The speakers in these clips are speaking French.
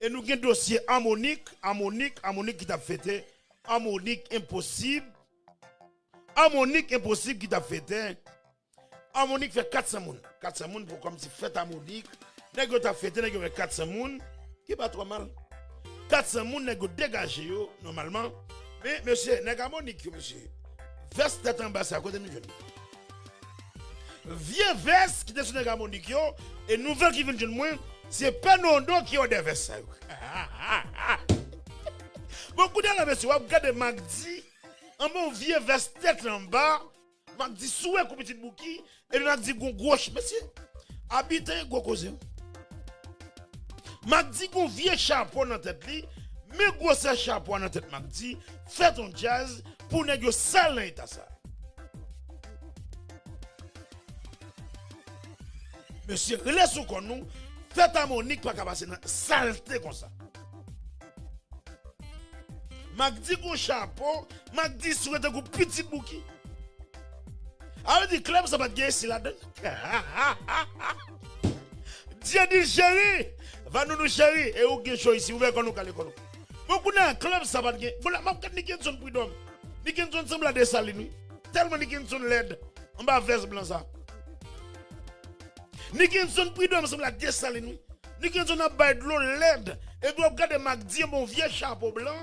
Et nous avons un dossier harmonique qui t'a fêté. Harmonique impossible qui t'a fêté. Harmonique fait 400 moun. 400 moun pour comme si fête harmonique. Nèg t'a fêté, nèg fait 400 moun. Qui pas trop mal. 400 moun nèg dégagé yo normalement. Mais monsieur, nèg harmonique monsieur. Veste tête en bas c'est à côté de nous. Vieux veste qui est sur nèg harmonique yo et nouvelle qui vient de moi, c'est pas Nondo qui a des vestes. Beaucoup de la monsieur, regardez Magdi, un bon vieux veste tête en bas. Magdi souhait comme petit bouki et Magdi gauche monsieur habite go cause Magdi gon vieux chapeau dans tête li mais gros chapeau dans tête Magdi fait ton jazz pour nèg sale état ça monsieur relais sous kon nous fait harmonique pas passer dans saleté comme ça Magdi gon chapeau Magdi souhait go petit bouki. Alors, dit club, ça va te gagner si la donne. Dieu dit chéri, va nous chéri, et où gagne ici, où va nous caler comme nous. Beaucoup dans club, ça va te gagner. Voilà, ma ni qui son prud'homme. Ni qui son semble à dessaler tellement ni qui son l'aide. On va veste blanc ça. Ni qui son prud'homme semble à dessaler ni qui son a bail de l'eau l'aide. Et vous regardez Magdi, mon vieux chapeau blanc.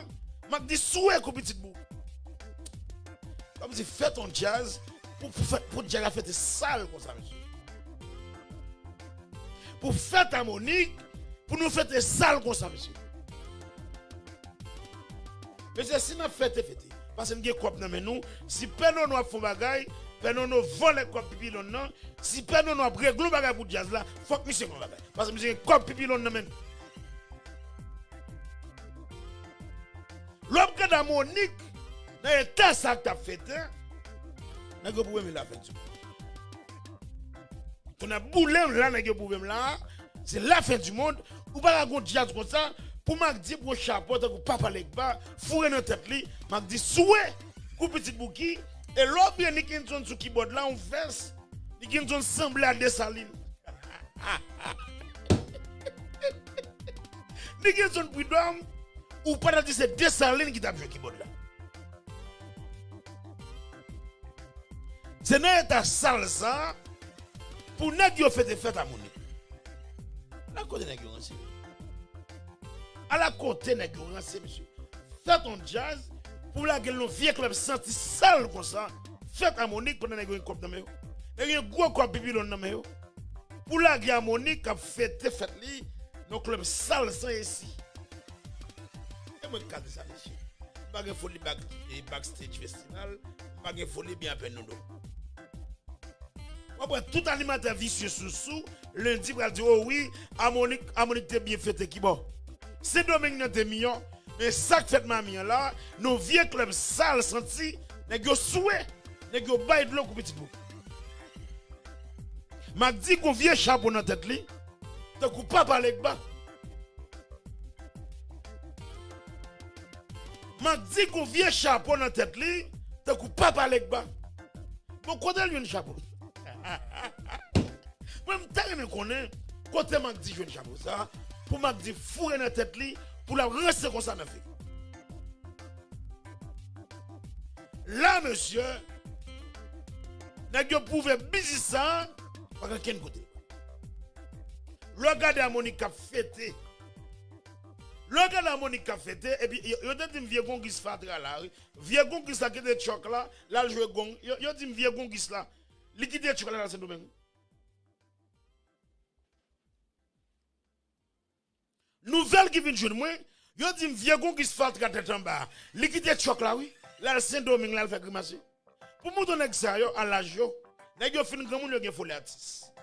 Magdi souhait qu'au petit bout. Comme si fait ton jazz. Pour dire la fête sale comme ça, monsieur. Pour fête harmonique, pour nous fêter sale comme ça, monsieur. Mais si nous fêtons, parce que nous avons des copes nous, si nous nous font bagaille, nous nous volons les copes pipi non, si nous nous réglons bagaille pour jazz là, il faut que monsieur bagaille. Parce que nous avons des copes pipi non même. L'objet harmonique, dans le temps ça que tu as fêté, nèg yo pouve la fête. On a boulé là nèg yo pouve là, c'est la fête du monde. Ou pas gon jazz comme ça pour Magdi pour chapeau pour papa legba, fourrer dans tête li, Magdi souhait coup petit bouki et l'autre bien ni kinson sur keyboard là on verse, ni kinson semble à Dessalines. Ni kinson prud'homme ou pas dire c'est Dessalines qui t'a joué keyboard là. C'est ta salsa pour nèg yo fait des fêtes harmoniques. La côté nèg yo rancé. À la côté nèg yo rancé monsieur. Fais ton jazz pour la gueule vieux club senti sale comme ça. Fête harmonique pour nèg yo une coupe dans yo. Nèg yo gros coupe pipi dans yo. Pour la gueule harmonique a fête li nos club sale sans ici. Et moi cadre ça monsieur. Pas de folie backstage festival, pas de folie bien peine nous. Tout alimentaire vicieux sous lundi va dire oh oui harmonique t'es bien fait qui bon c'est domaine t'es million mais ça que fait mamie là nos vieux clubs sales senti nèg yo souhait nèg yo bail de l'eau pour petit bout m'a dit qu'on vieux chapeau dans tête li te coupe pas parler bas m'a dit qu'on vieux chapeau dans tête li te coupe pas parler bas bon côté lui un chapeau. Moi, je connais côté Magdi jeune chapeau ça pour Magdi fourrer dans tête li pour la rester comme ça dans fait. Là monsieur, n'a pas pouvait busy ça par quel côté. Regardez harmonique a fêté. Regardez harmonique a fêté et puis yo dit vieux gongis fatra là, vieux gongis là qui de choc là, là jouer gong. Yo dit vieux gongis là, liquide choc là dans Saint-Domingue. Nouvelle qui vient de moi, yo dit vieux gon qui se fait tête en bas. Liquide choc là oui. Là Saint-Domingue là il fait grimacer. Pour moi donner ça yo à l'âge yo. Nèg yo fin grand monde yo gen folie artiste.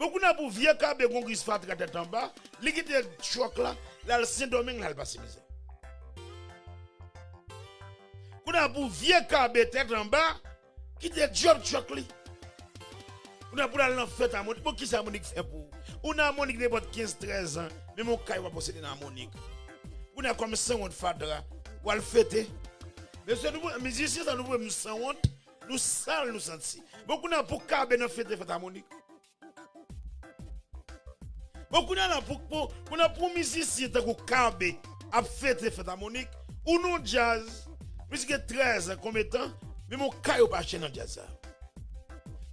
Beaucoup na pour vieux cabe gon qui se fait tête en bas. Liquide choc là Saint-Domingue là il passe misère. Kuna pour vieux cabe tête en bas qui te job choc li. Kuna pour aller en fête à Monique, pour qui ça Monique fait pour? On a Monique de 15-13 ans, mais mon cas va posséder dans Monique. On a comme 100 honte fadra, ou al fêter. Mais ce nouveau musicien ça nous 100 honte, nous sale nous senti. Beaucoup n'a pour cabe dans fête à Monique. Beaucoup pour musicien tant Kabé a fête à Monique ou non jazz puisque 13 combien de temps mais mon caillou pas chez dans jazz.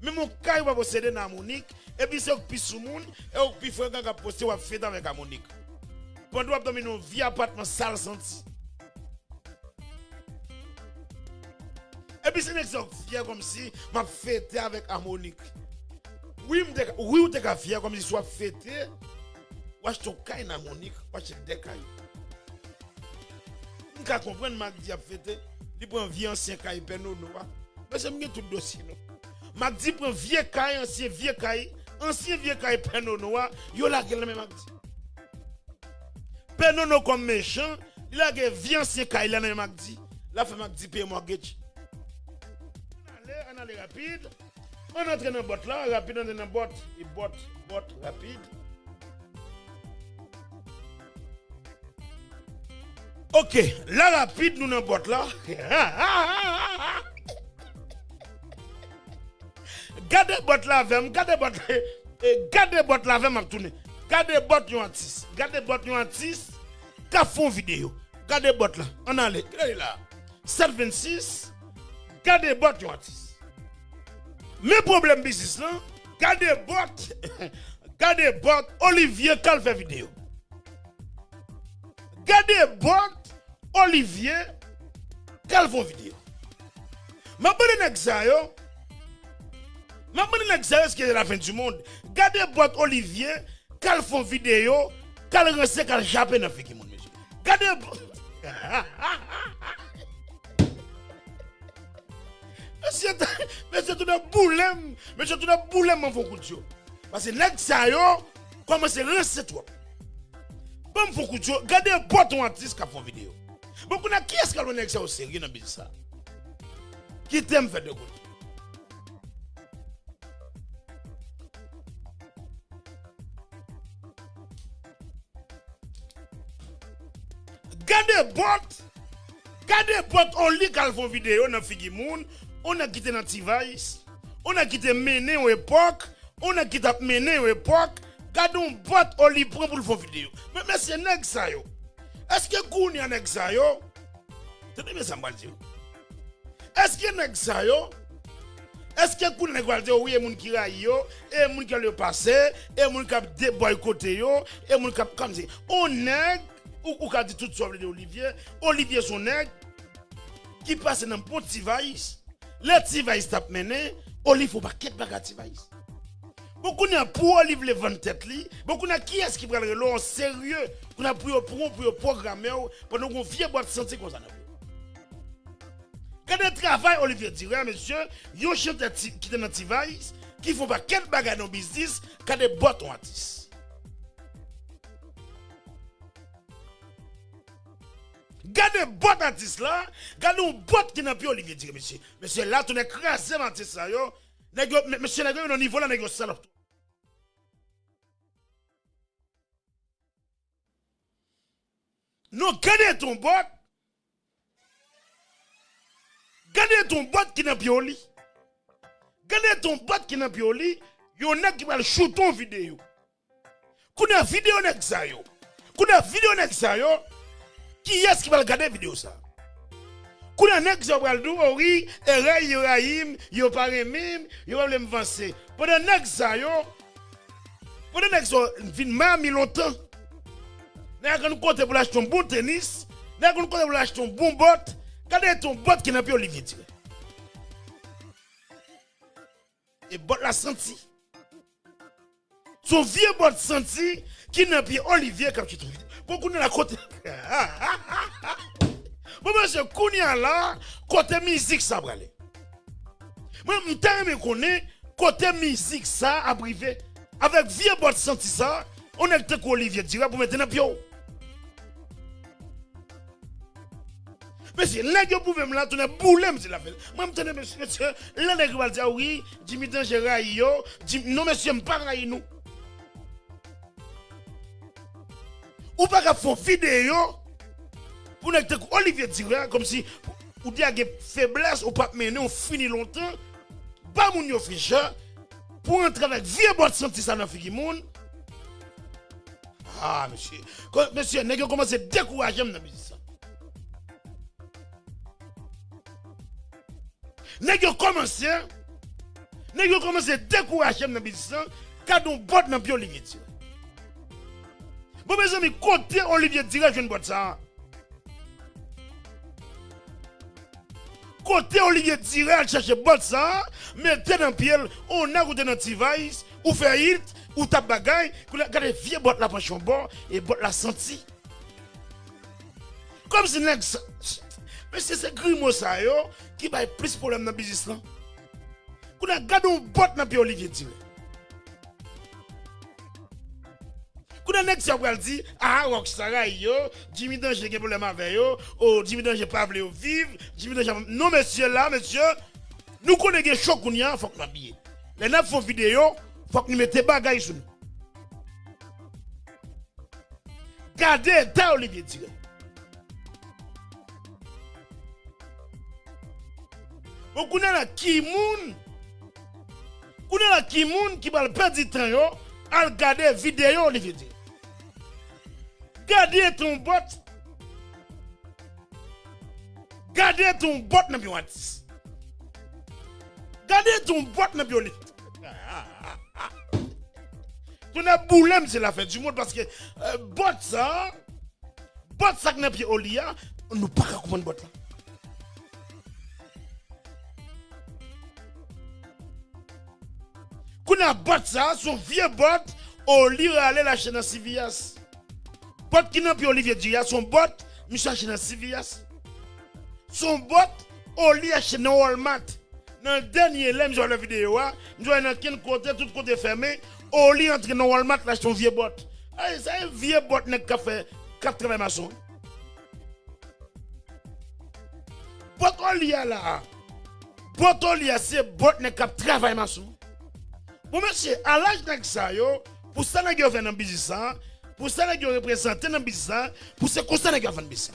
Mais mon caillou va posséder dans Monique et puis c'est au plus sous monde et au plus frère qui a posté ou a fête avec Monique. Pendant que nous avons vie appartement sale senti. Et puis c'est un exemple fier comme si m'a fêté avec Harmonique. Oui, ou t'es fier comme si soit fêté. Ou acheter ton caille Harmonique, ou acheter des cailles. On peut comprendre Mac dit a fêté, il prend vieux ancien caille penou noir. Mais c'est tout dossier non. Mac dit prend vieux caille ancien vieux caille penou noir, yo la gueule même Mac dit. Penou no comme méchant, il a que vieux ancien caille là Mac dit. La fait Mac dit paye mortgage. On allait rapide. On entre dans le bot là, rapide, on est dans le bot. Et bot, rapide. Ok, là rapide, nous dans le bot là. Gardez bot là avec, gardez bot là avec, m'a tourné. Gardez bot yon artiste. Gardez bot yon artiste. Qu'a font vidéo. Gardez bot là. On allait. Là. 726. Gardez bot yon artiste. Mes problèmes business là, gardez bot Olivier Cal fait vidéo. Gardez bot Olivier Cal fait vidéo. Ma bonne exayo. Ce qui est la fin du monde. Gardez bot Olivier Cal fait vidéo, Cal reste Cal jappe dans fiki monde monsieur. Gardez Monsieur tout de boulem en font coup de yo. Parce que nèg sa yo commence à rester toi. Bon font coup de yo, gardez pas ton artiste qui font vidéo. Bon qu'on a qui est-ce qui a nèg sa au sérieux dans business ça? Qui t'aime faire de coup. Gardez bot on lit qu'elle font vidéo dans figi moun. On a quitté notre device, on a quitté mener aux époque, on a quitté mener aux époque, gardons bot on li prend pour le faire vidéo. Mais c'est nèg ça yo. Est-ce que kouni a nèg ça yo? Tenez bien ça m'al dire. Est-ce que nèg ça yo? Est-ce que kouni nèg va dire oui moun ki ray yo, et moun ki le passé, et moun ki boycotter yo, et moun ki comme ça. On nèg ou ka dit tout ça de Olivier son nèg qui passe dans bon device. Le device t'a mené, Olivier faut pas qu'être bagarre device. Beaucoup n'a pour Olivier le vendre tête li, beaucoup n'a qui est-ce qui prend le en sérieux, qu'on a pour programmer pendant qu'on vient boîte santé comme ça. Quand le travail Olivier dit monsieur, yo chante qui est dans device qui faut pas qu'être bagarre dans business, quand des boîtes ont artiste. Gardez bot artiste là, gardez un bot qui n'a plus Olivier dire monsieur. Monsieur là tu n'es crasé artiste ça yo. Monsieur là au niveau là négo salope. Non, gardez ton bot. Gardez ton bot qui n'a plus Oli. Gardez ton bot qui n'a plus Oli, yo n'a qui va shoot ton vidéo. Kuna vidéo nek ça yo. Kuna vidéo nek ça yo. Qui est-ce qui va regarder la vidéo ça? Quand on a dit oui, yo pas remim, yo va me vancer. Pendant que ça yo, pendant que ça vinn mami longtemps. N'a qu'on côté pour acheter un bon tennis, n'a qu'on côté pour acheter un bon bot, regardez ton bot qui n'a pas Olivier. Et bot la senti. Son vieux bot senti qui n'a pas Olivier comme tu trouves. Beaucoup de la côté. Bon, monsieur, Kounia là, côté musique, ça va aller. Moi, je connais côté musique, ça a privé. Avec vieux bot senti ça, on est avec Olivier Dira pour mettre dans pio. Monsieur, là, vous pouvez me la tourner boulem, monsieur la fait. Moi, je me dis, monsieur, là, les gens vont dire oui, Jimmy Danger raïo, non, monsieur, je ne pas raï nous. Ou pas qu'à faire vidéo pour nous avec Olivier Dira comme si ou dit qu'il y a faiblesse ou pas mener on finit longtemps pas moun yo fiche pour entrer avec vieux bot senti ça dans figi moun Ah, monsieur. Monsieur, nèg yo commencé à décourager dans business. Nèg yo commencé à décourager dans business quand on bot dans pied Olivier Tiré. Bon mes amis, côté Olivier Tiré je ne bot ça. Côté Olivier Tiré à chercher bot ça, mettez dans pied, on a goûté dans device, ou fait hit, ou tape bagaille, regardez vieux bot la pension bord et bot la senti. Comme si nèg mais c'est grimo ça yo qui va plus problème dans business là. Qu'on a gardé un bot dans pied Olivier Tiré. Qu'on a nèg ça va dire ah Rockstar yo, Jimmy Danger gen problème avec yo, oh Jimmy Danger pas vle vivre, Jimmy Danger non monsieur là monsieur, nous connaissons choc qu'on y a, faut que m'habiller. Les n'a font vidéo, faut que nous mettez bagaille sur nous. Gardez ta Olivier Tiré. Vous connaissez la Kimoun. Vous connaissez la Kimoun qui va perdre du temps à regarder vidéo Olivier Tiré. Gardez ton bot. Gardez ton bot dans le artiste. Gardez ton bot dans le Olivier. Tu n'as boulem c'est la fête du monde parce que bot ça qui n'a pas Olia, nous pas comprendre bot là. Qu'on a bot ça, son vieux bot, au lieu d'aller lâcher dans CVS. Bot qui n'a pas Olivier Dia, son bot, monsieur acheter dans CVS. Son bot, au lieu d'acheter dans Walmart. Dans le dernier lème, j'ai la vidéo, nous avons dans côté, tout côté fermé, au lieu d'entrer dans Walmart, lâcher son vieux bot. C'est un vieux bot qui a fait 80 maçons. Bot au lieu là. Bot au lieu, c'est bot qui a travaillé maçon. Bon monsieur, à l'âge de ça, pour ça que vous faites dans le business, pour ça que vous représentez dans le business, pour ça que vous faites dans le business.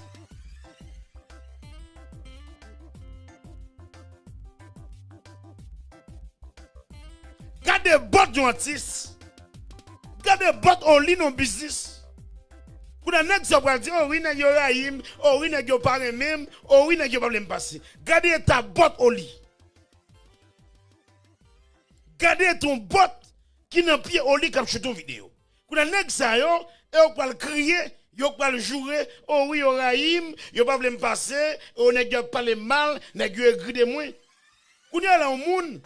Gardez bot d'un artiste. Gardez bot en ligne dans le business. Pour la nègre, ça va dire, oh oui, nègre raïm, oh oui, nègre parle même, oh oui, nègre pas me passer. Gardez ta bot au lit. Gardez ton bot qui n'a pied au lit comme sur ton vidéo. Quand on a ça, et on va le crier, on va le jouer, oh oui, on raïm, on va me passer, on n'a pas le mal, on n'a pas gris de moi. Quand on est là au monde,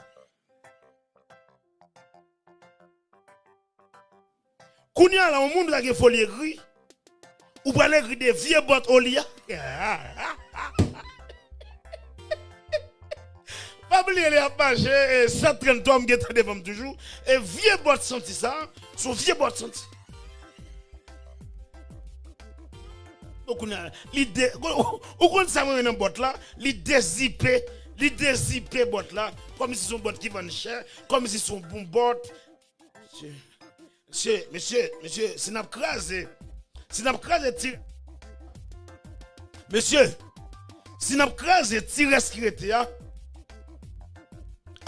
quand on est là au monde, il faut les gris, ou pas les gris des vieux bots au lit. Pas oublier les apaches, 133 qui est devant toujours. Et vieux bot senti ça, son vieux bot senti. Donc on a l'idée, on compte ça dans bot là, l'idée zippé bot là, comme si son bot qui vend cher, comme si son bon bot. Monsieur, c'est n'a crasé. Monsieur, si n'a crasé tire secrétaire.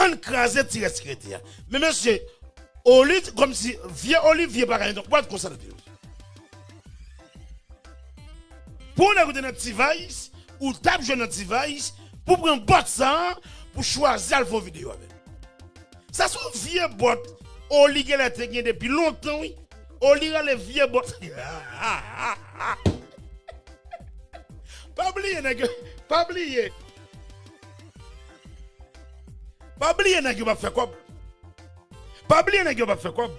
On crase tire secrétaire. Mais monsieur, Olivier, comme si vieux Olivier pas gagné, donc pas de ça. Pour nous écouter notre device, ou tape jouer notre device, pour prendre bot ça, pour choisir le vidéo avec. Ça sont vieux bot, Olivier l'a gagné depuis longtemps, oui. Olivier les vieux bot. Pas oublier, pas oublier. Pas oublier que va faire quoi. Pas oublier que va faire quoi.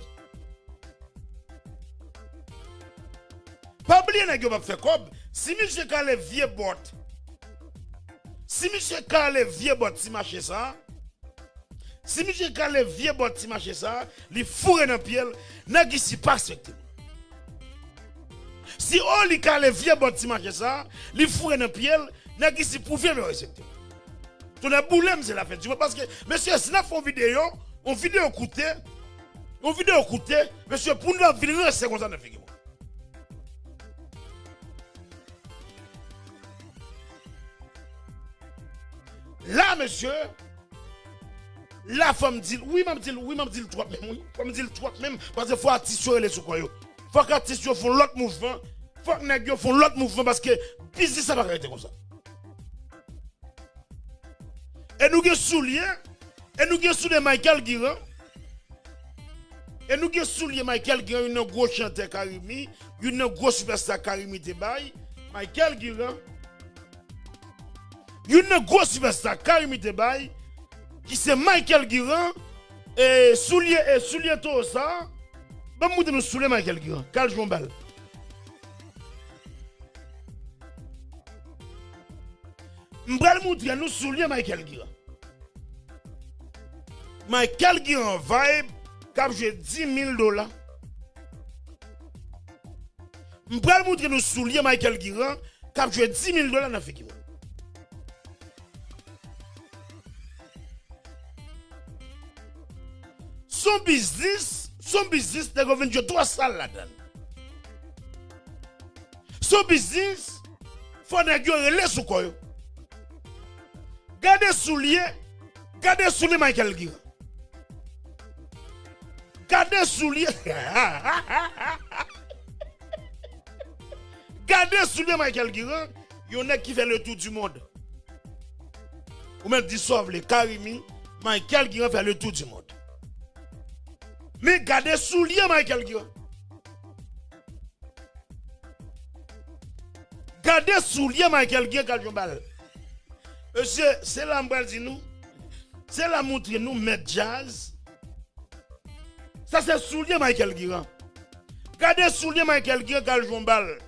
Pas oublier que va faire quoi. Si monsieur a les vieux bots, si monsieur a les vieux bots, si marche ça, si monsieur a les vieux bots, si marche ça, les fourrés dans le pied, n'a qui s'y pas respecté. Si on li a les vieux bots, si marche ça, les fourrés dans le pied, n'a qui s'y pouvait le respecter. Ton aboulem c'est la fête. Parce que, monsieur, si nous faisons une vidéo écoutée, monsieur, pour nous virer, c'est comme ça, là, monsieur, la femme dit, oui, m'a dit le 3 même, oui, m'a dit le 3 même, parce qu'il faut attirer les sous-coyos. Faut que artistes font l'autre mouvement. Faut que nèg yo font l'autre mouvement parce que business ça va arrêter comme ça. Et nous avons souliers, et nous avons souliers Michael Guiran. Et nous avons souliers Michael Guiran, une grosse chanteur Karimi, une grosse superstar Karimi Tebay. Michael Guiran, une grosse superstar Karimi Tebay, qui c'est Michael Guiran, et souliers tout ça. Bon, nous souliers Michael Guiran, Carl Jombal. M'bral montrer nous souliers Michael Guiran. Michael Guiran vibe cap j'ai $10,000. M'bral montrer nous souliers Michael Guiran cap j'ai $10,000 dans fait. Son business t'es revenu de 3 salles là-dedans. Son business faut négocier relais sous quoi. Gardez souliers Michael Guiran. Gardez souliers. Gardez souliers Michael Guiran. Il y en a qui fait le tour du monde. Ou même dissolve les Karimi, Michael Guiran fait le tour du monde. Mais gardez souliers Michael Guiran. Gardez souliers Michael Guiran quand je parle. Monsieur, c'est là que dit nous. C'est là montrer nous mettre jazz. Ça c'est soulier Michael Guiran. Gardez soulier Michael Guiran quand je parle.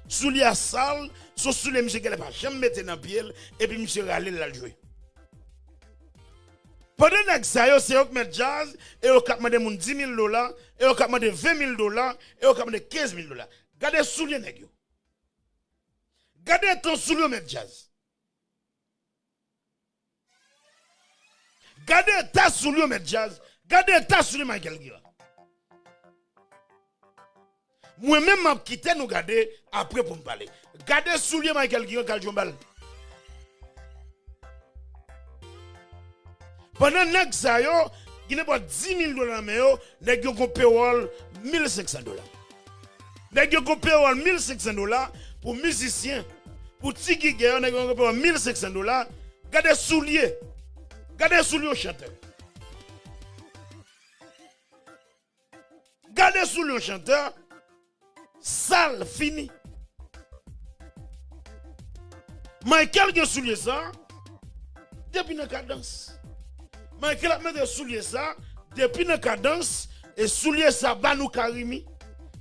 Soulier à salle, son soulier monsieur qu'elle pas jamais mettre dans pied et puis monsieur râler la jouer. Pendant que ça c'est eux qui mettent jazz et eux qui demandent $10,000 et eux qui demandent $20,000 et eux qui demandent $15,000. Gardez soulier nèg yo. Gardez ton soulier mettre jazz. Gardez ta soulier mettre jazz. Gardez ta soulier Michael Guiran. Moi-même, je vais quitter nous garder après pour me parler. Gardez soulier Michael Guiran quand je parle. Pendant que ça, il n'y a pas $10,000 mais il y a un payroll $1,500. Il y a un payroll $1,500 pour musiciens. Pour Tiggy Guerre, il y a un payroll $1,500. Gardez soulier. Gardez soulier au chanteur. Gardez soulier au chanteur. Sale fini. Michael a soulié ça depuis la cadence. Michael a mis de soulier ça depuis la cadence et soulier ça banou Karimi.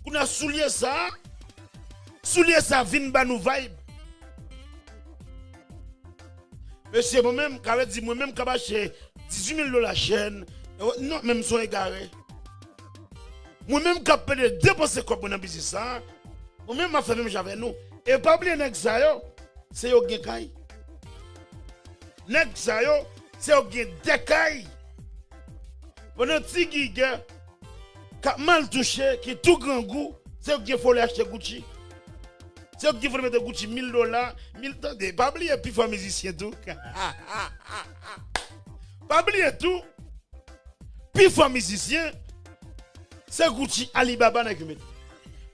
On a soulié ça vin banou vibe. Monsieur moi-même, quand dit moi-même quand acheter $18,000 chaîne, non même sont égarés. Moi-même, quand je dépenser comme dans le business, moi-même, ma famille, j'avais nous. Et pas oublier, c'est yo gen kay. Nek sa yo, c'est yo gen dekay. Pendant Tiggy Guerre, qui mal touché, qui tout grand goût, c'est yo gen faut acheter Gucci. C'est yo gen faut mettre Gucci $1,000, $1,000. Pas oublier, puis faut musicien tout. Pas oublier tout. Puis faut musicien. C'est Gucci Alibaba qui met.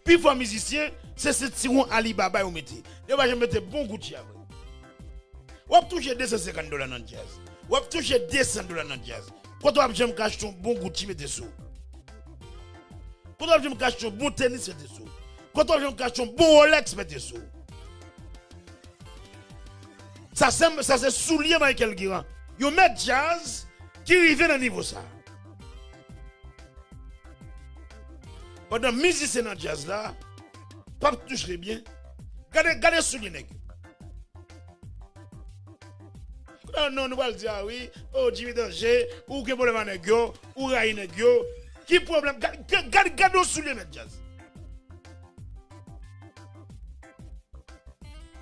Puis pour musicien, c'est ce tiron Alibaba qui met. Il va mettre bon Gucci après. Ou va toucher $250 dans le jazz. Ou va toucher $200 dans le jazz. Quand on va me cacher ton bon Gucci mettez sous. Quand on va me cacher ton bon tennis mettez sous. Quand on va me cacher ton bon Rolex mettez sous. Ça c'est soulier Michael Guiran. Yo met jazz qui arrive dans niveau ça. Pendant musicien dans jazz là, pas toucher bien. Gardez soulier nèg. Non, nous allons dire oui, oh Jimmy Danger, ou que problème nèg yo, ou ray nèg yo. Qui problème? Gardez soulier met jazz.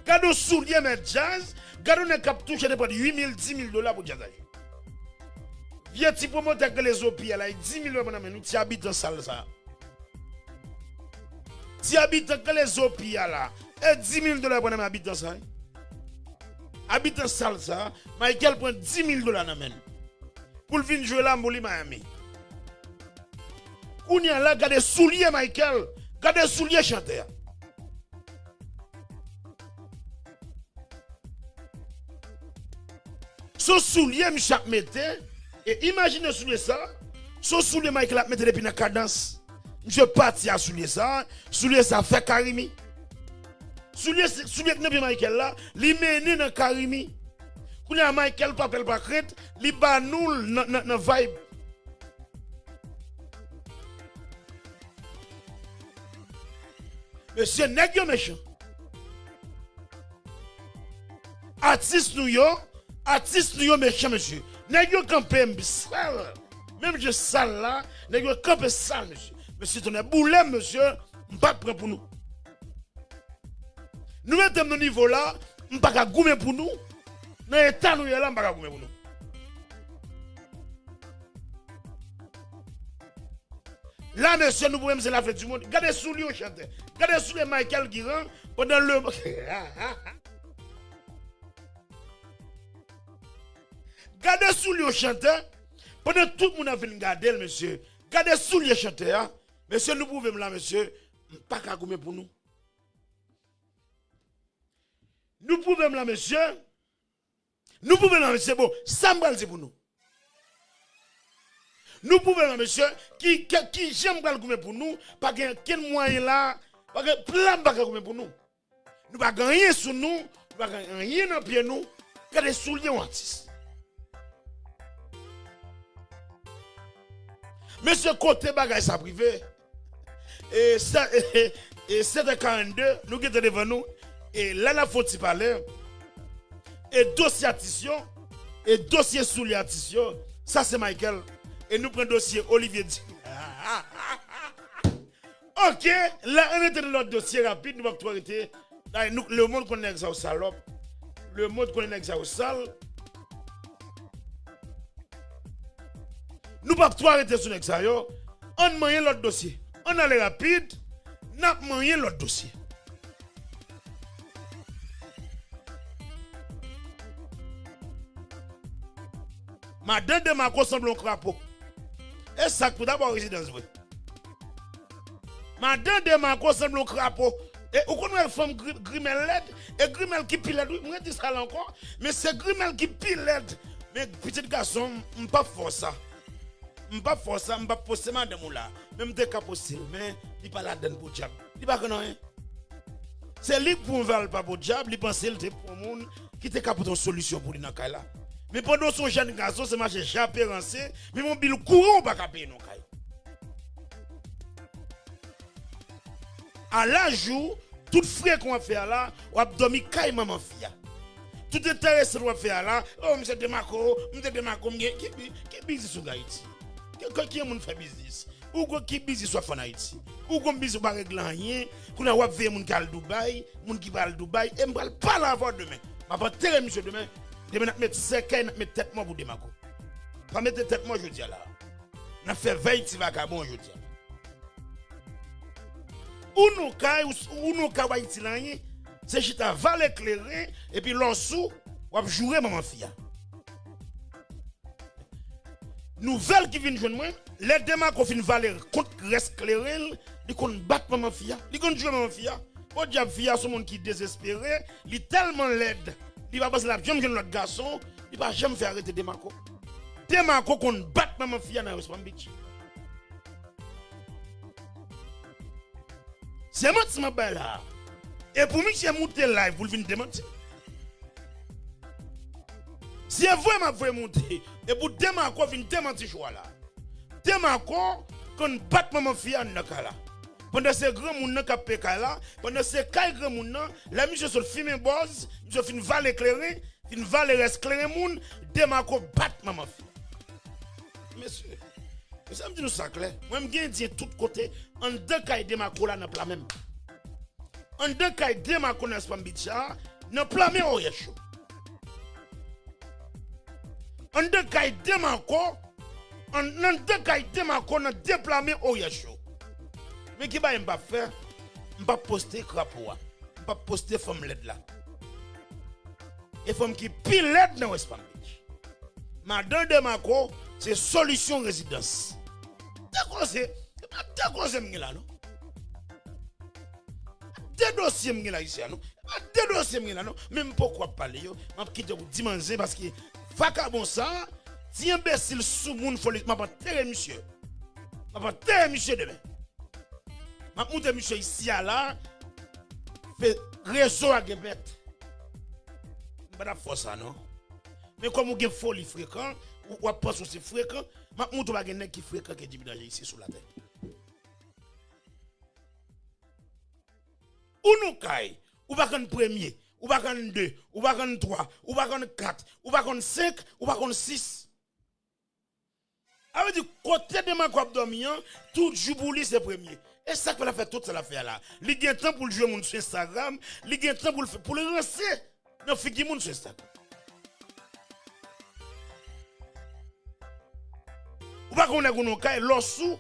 Gardez soulier met jazz, gardez nèg cap toucher de $8,000, $10,000 pour jazz. Viens ti promoteur que les opia là, $10,000 pour nous ti habite dans salle ça. Si habitant que les opia là, et $10,000 pour nous habiter ça. Habitant salle ça, Michael prend $10,000 dans men. Pour venir jouer là Miami. Kounya là gade soulier Michael Gardez souliers chanteur. Son soulier, monsieur mettait, et imaginez soulier ça, son soulier, Michael a metté depuis la cadence. Monsieur parti à soulier ça fait Karimi. Soulier que Michael là, li mène dans Karimi. Quand a Michael papel pas crête, li ba nous dans vibe. Monsieur nèg yo méchant. Artiste nous yo méchant monsieur. Nèg yo campé sale. Même je sale là, nèg yo campé sale monsieur. Monsieur ton boulet monsieur, m'pas prend pour nous. Nous mettons nos niveau là, m'pas ka goumer pour nous. Dans l'état nous là, m'pas ka goumer pour nous. Là, monsieur, nous pouvons faire la fête du monde. Regardez sous lui au chanteur. Regardez sous les Michael qui rentre pendant le. Regardez sous lui au chanteur. Pendant tout le monde a venu garder, monsieur. Regardez sous lui au chanteur. Monsieur, nous pouvons là, monsieur. Pas qu'à gommer pour nous. Nous pouvons là, monsieur. Nous pouvons là, monsieur. Bon, ça me dit pour nous. Nous pouvons, monsieur, qui j'aime le pour nous, pas quel moyen là, pas de plan pour nous. Nous pas gagner sur nous, nous pas rien dans pied nous, que des souliers en artiste. Monsieur côté bagage ça privé. Et 7h42, nous qui devant nous et là la faut parler. Et dossier artisan et dossier souliers artisan, ça c'est Michael. Et nous prenons le dossier Olivier Di. Ok, là, on était dans notre dossier rapide, nous allons tout arrêter. Le monde connaît ça au salope. Le monde connaît ça au sale. Nous ne pouvons pas tout arrêter sur ça. On manie l'autre dossier. On allait rapide, nous avons manié l'autre dossier. Madame de Marco semble un crapaud. Et ça pour d'abord résidence vrai. Madame de Marco semble un crapaud. Et vous connaissez la femme Grimel et Grimel qui pile l'aide. Moi je dis ça là encore. Mais c'est Grimel qui pile l'aide. Mais petit garçon, je ne pas faire ça. Je ne pas faire ça, je ne pas poster madame là. Même des cas poster, mais il pas la donne pour diable. Il pas non. C'est lui pour ne pas pour diable, il pense qu'il pour monde qui te capable une solution pour lui dans cas là. Mais pendant son jeune garçon, c'est marché chapé rancé, mais mon bill courant pas capé non kay. À la jour, tout frère qu'on va faire là, on va dormir kay maman fia. Tout intéressé qu'on va faire là, oh monsieur Demarco, qui business sur Haïti. Qui est mon fait business? Ou qui business soit en Haïti? Ou qui business pas régler rien, qu'on a va faire mon qui al Dubaï, mon qui va al Dubaï, et m'pa pas l'avoir demain. M'a pas terre monsieur demain. Demain, je mettre 5 ans, je mettre tête moi pour Demarco. Pas mettre tête moi, je dis là. On a fait 20 petits vagabonds, je dis. Ou nous, c'est chita val éclairé, et puis l'ensou, on va jouer maman fille. Nouvelle qui vient joindre moi, les Demarco fin valer contre reste éclairé, ils qu'on battre maman fille, ils qu'on jouer maman fille. Au diable fille, ce monde qui désespéré, il est tellement laide. Il va passer la jambe de l'autre garçon, il va jamais faire arrêter Demarco. Demarco qu'on bat maman fille dans West Palm Beach. C'est moi qui là. Et pour moi, c'est monter live pour venir démentir. Si vraiment vous monter, et pour Demarco venir démentir choix là. Demarco qu'on bat maman fille dans cas là. Pendant ces grands moun qui pète là, pendant ces grands moun, la mission sur le film boss, je fin val éclairé, fin val éclairé moun, Demarco bat maman fille. Monsieur, ça me dit nous ça clair. Moi me gagne dire tout côté, en deux cas Demarco là dans plat même. En deux cas Demarco dans Palm Beach dans plat même au chaud. En deux cas Demarco, en deux cas Demarco dans déplacé au chaud. Mais qui va pas faire? Je ne vais pas poster crapaud. Je ne vais pas poster femme LED là. Et femme qui pile LED dans West Palm Beach. Madame Demarco, c'est solution résidence. D'accord, c'est là, non? deux dossiers là ici non. Deux dossiers là non. Même pourquoi parler yo, m'a quitter vous dimanche parce que vagabond ça, si imbécile sous moun faut m'a pas terre monsieur. M'a pas terre monsieur demain. M'a monter monsieur ici à là fait réseau à Gebet. Pas la force ça non. Mais comme vous avez folie fréquent, ou pense aussi fréquent, m'a montre pas gen qui fréquent que Jimmy Danger ici sur la terre. Ou nous kay, ou pas qu'on premier, ou pas qu'on deux, ou pas qu'on trois, ou pas qu'on quatre, ou pas qu'on cinq, ou pas qu'on six. Avec du côté de ma coop dormir, tout jour pour lui c'est premier. Et ça qu'il a fait toute cette affaire là. Il y a temps pour le jouer sur Instagram, il y a temps pour le lancer dans figure sur Instagram. Ou pas qu'on a un cas l'ossou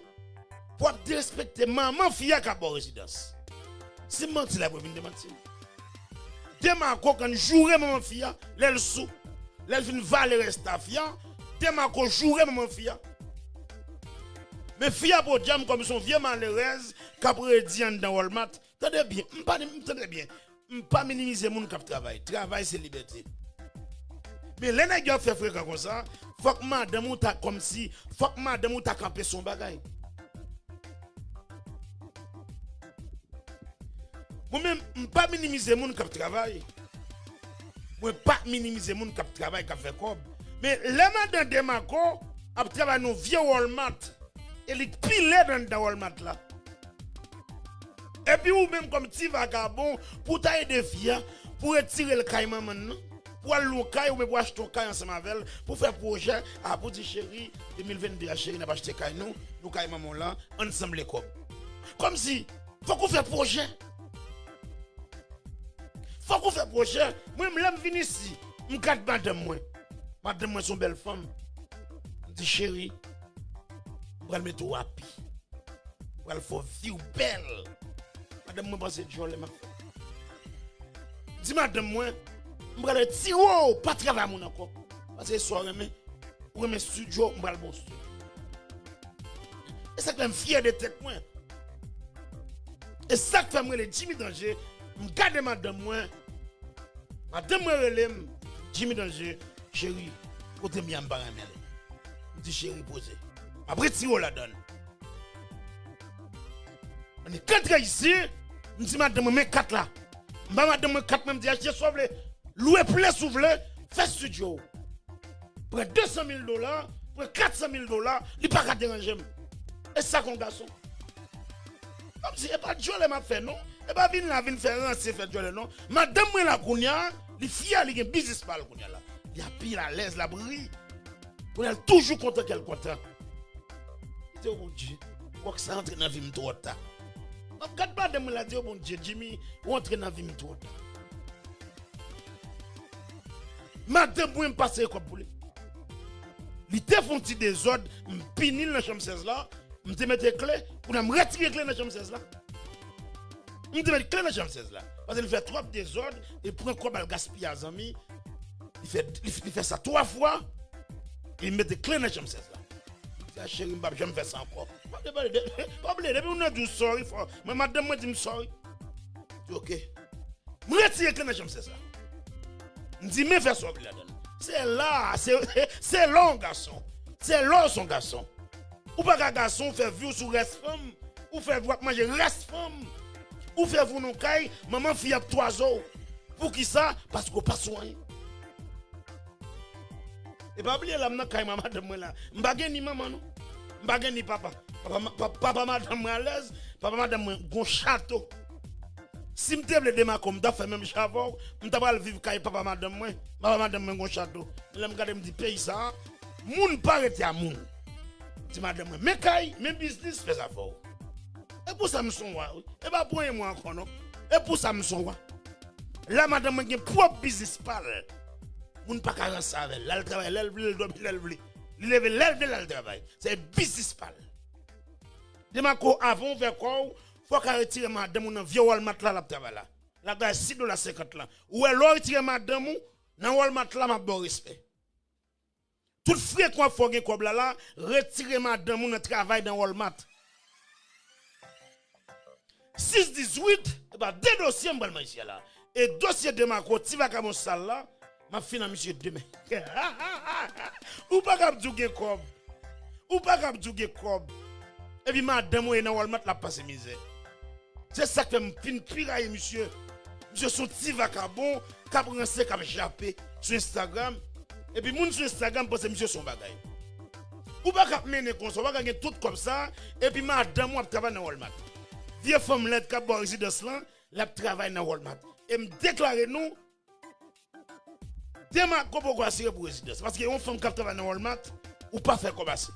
pour respecter maman fille à la résidence. C'est menti la première démentir. Demain quand jouer maman fille, l'elle sous, l'elle vient valer stafia, demain quand jouer maman fille. Mais fille pour diam comme son vieux malheureuse qu'après dit dans Walmart, attendez bien, attendez bien. Pas minimiser mon cap travail. Travail c'est liberté. Mais les nègres fait fréquent comme ça, faut que madame ou ta comme si faut que madame ou ta camper son bagage. Moi-même, pas minimiser mon cap travail. Moi pas minimiser mon cap travail qu'a fait comme. Mais les madame de Mako a travaillé dans vieux Walmart et les pilé dans Walmart là. Et puis ou même comme petit vagabond pour tailler des filles pour retirer le caïman maintenant. Pour aller au caille ou pour acheter un caille ensemble avec elle pour faire projet à pour dire chérie 2022 chérie n'a pas acheté caille nous caille maman là ensemble les comme si faut qu'on fait projet. Faut qu'on fait projet. Moi je viens ici, je garde madame moi son belle femme. Je dis chérie, je vais mettre au happy. Je vais faire vie belle. Madame moi pense joli ma. Dis madame moi je vais tirer pas travailler mon encore parce que soir pour mes studio je vais bon studio. Et ça que je suis fier de tête moi. Et ça que fait moi le Jimmy Danger, je garde madame moi relève Jimmy Danger chérie côté mi en baramel. Je dis chérie posé. Après tirer la donne. On est quatre ici, je dis madame moi quatre là. Madame moi quatre même dit acheter sauve louer plein souffle, fait studio. Pour $200,000, pour $400,000, il pas qu'à déranger. Et ça qu'on garçon. Comme si, et pas Joel m'a fait, non? Et pas venir la venir faire un fait Joel, non? Madame moi la kounya, les filles, il y a un business par le kounya là. Il y a pire à l'aise, la brille. On est toujours content qu'elle est content. C'est au bon Dieu. Quoi que ça entre dans la vie, trop tard. Regarde pas de me la dire, bon Dieu, Jimmy, entre dans la vie, trop tard. Madame, vous me passez comme pour lui. Il te font des désordre, me pinil dans la chambre 16 là, me te mettre clé, pour me retirer clé dans la chambre 16 là. Me te mettre clé dans la chambre 16 là. Parce qu'il fait trop de désordre, et pour un quoi il gaspille à amis, il fait ça 3 fois, et il met des clés dans la chambre 16 là. C'est chérie, je me fais ça encore. Pas oublier, depuis on a dit sorry, mais madame me dit sorry. Ok. Me retirer clé dans la chambre 16 là. Dis mais fais ça c'est là, c'est long garçon. C'est long son garçon. Ou pas qu'un garçon fait vivre sous reste femme, ou fait voir manger reste femme, ou fait vous non caille, maman fille a 3 ans. Pour qui ça? Parce qu'on pas soin. Et pas oublier là maintenant caille maman de moi là. M'bagé ni maman non. M'bagé ni papa. Papa madame moi à l'aise, papa madame moi gon château. Si je te démarre comme ça, fait même chavon, je vais vivre avec papa madame moi. Papa madame moi gon château. Je me regarde me dit pays ça, moun pas arrêter à moun. Dis madame moi, mais kay, mes business fait ça fort. Et pour ça me son wa. Et pas pour moi encore non. Et pour ça me son wa. Là madame moi gen propre business parle. Moun pas ka ça avec. Là le travail, là il lève le travail. C'est business parle. Demain ko avant vers quoi faut qu'à retirer madame dans vieux Walmart là la travail là. La gars $6.50 là. Ou alors retirer madame dans Walmart là m'a bon respect. Tout frais qu'on faut gagner comme là, retirer madame dans travail dans Walmart. 6-18, et bah, 2 dossiers, je vais ici là. Et dossier de ma côte, si va comme ça là, ma fin à monsieur demain. Ou pas comme du comme. Ou pas comme du comme. Et puis madame, ou dans Walmart la passe misère. C'est ça que me fin piraille monsieur. Monsieur son petit vacabon, cap rancé cap jappé sur Instagram. Et puis moun sur Instagram pense monsieur son bagay. Ou pas cap mener comme ça, va gagner tout comme ça et puis madame moi travaille dans Walmart. Vieux femme là cap bon résidence là, la travaille dans Walmart. Et me déclarer nous demain pourquoi assurer pour résidence parce que une femme qui travaille dans Walmart ou pas faire comme ça.